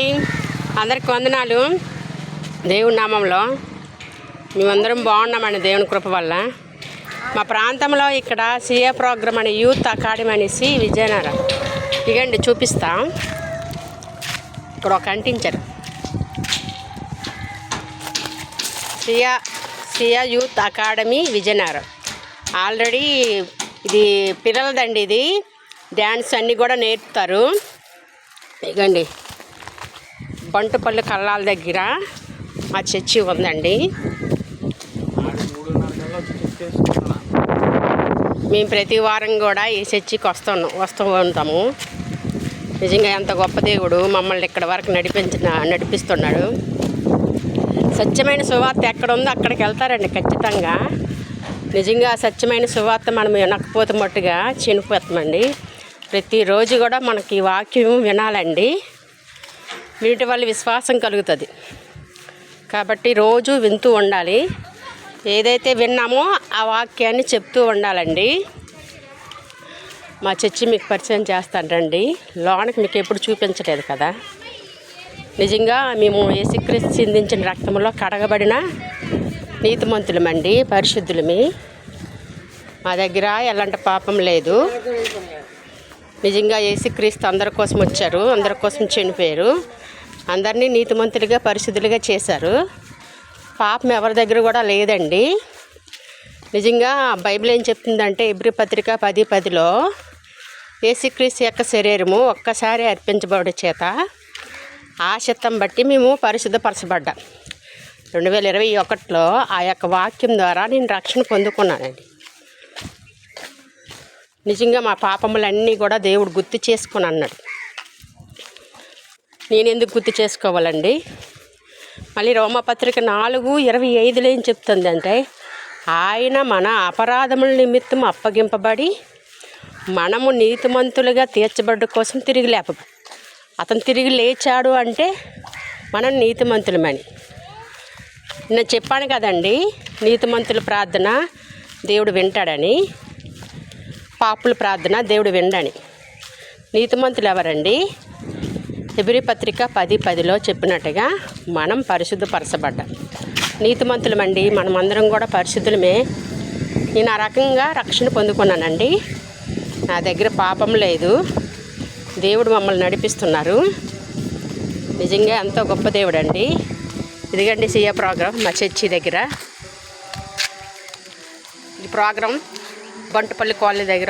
అండి, అందరికి వందనాలు. దేవుడి నామంలో మేమందరం బాగున్నామండి దేవుని కృప వల్ల. మా ప్రాంతంలో ఇక్కడ సిఏ ప్రోగ్రామ్ అనే యూత్ అకాడమీ అనేసి విజయనగరం ఇగండి చూపిస్తాం. ఇక్కడ ఒక అంటించారు సియా యూత్ అకాడమీ విజయనగరం. ఆల్రెడీ ఇది పిల్లలదండి. ఇది డ్యాన్స్ అన్నీ కూడా నేర్పుతారు. ఇగండి బంటుపల్లి కల్లాల దగ్గర మా చర్చి ఉందండి. మేము ప్రతి వారం కూడా ఈ చర్చికి వస్తూ ఉంటాము. నిజంగా ఎంత గొప్ప దేవుడు మమ్మల్ని ఇక్కడ వరకు నడిపిస్తున్నాడు. సత్యమైన సువార్త ఎక్కడ ఉందో అక్కడికి వెళ్తారండి ఖచ్చితంగా. నిజంగా సత్యమైన సువార్త మనం వినకపోతే మట్టుగా చనిపోతామండి. ప్రతిరోజు కూడా మనకి వాక్యం వినాలండి. వీటి వల్ల విశ్వాసం కలుగుతుంది. కాబట్టి రోజు వింటూ ఉండాలి. ఏదైతే విన్నామో ఆ వాక్యాన్ని చెప్తూ ఉండాలండి. మా చర్చి మీకు పరిచయం చేస్తాను రండి. లోనకి మీకు ఎప్పుడు చూపించలేదు కదా. నిజంగా మేము యేసుక్రీస్తు చిందించిన రక్తంలో కడగబడిన నీతిమంతులమండి, పరిశుద్ధులమి. మా దగ్గర ఎలాంటి పాపం లేదు. నిజంగా యేసుక్రీస్తు అందరి కోసం వచ్చారు, అందరి కోసం చనిపోయారు, అందరినీ నీతిమంతులుగా పరిశుద్ధులుగా చేశారు. పాపం ఎవరి దగ్గర కూడా లేదండి. నిజంగా బైబిల్ ఏం చెప్తుందంటే ఎబ్రీ పత్రిక 10:10లో యేసుక్రీస్తు యొక్క శరీరము ఒక్కసారి అర్పించబడే చేత ఆ చిత్తం బట్టి మేము పరిశుద్ధపరచబడ్డాం. 2021లో ఆ యొక్క వాక్యం ద్వారా నేను రక్షణ పొందుకున్నానండి. నిజంగా మా పాపములన్నీ కూడా దేవుడు గుర్తు చేసుకుని అన్నాడు. నేను ఎందుకు గుర్తు చేసుకోవాలండి? మళ్ళీ రోమపత్రిక 4:25లో ఏం చెప్తుందంటే ఆయన మన అపరాధముల నిమిత్తం అప్పగింపబడి మనము నీతిమంతులుగా తీర్చబడ్డ కోసం తిరిగి లేపబడి అతను తిరిగి లేచాడు అంటే మనం నీతిమంతులమని. నేను చెప్పాను కదండి, నీతిమంతుల ప్రార్థన దేవుడు వింటాడని, పాపుల ప్రార్థన దేవుడు వినడని. నీతిమంతులు ఎవరండి? ఎబ్రీ పత్రిక 10:10లో చెప్పినట్టుగా మనం పరిశుద్ధపరచబడ్డాం. నీతిమంతులమండి, మనమందరం కూడా పరిశుద్ధులమే. నేను ఆ రకంగా రక్షణ పొందుకున్నానండి. నా దగ్గర పాపం లేదు. దేవుడు మమ్మల్ని నడిపిస్తున్నారు. నిజంగా ఎంతో గొప్ప దేవుడు అండి. ఇదిగండి సిఏ ప్రోగ్రాం మా చర్చి దగ్గర. ఈ ప్రోగ్రాం బంటుపల్లి కాలనీ దగ్గర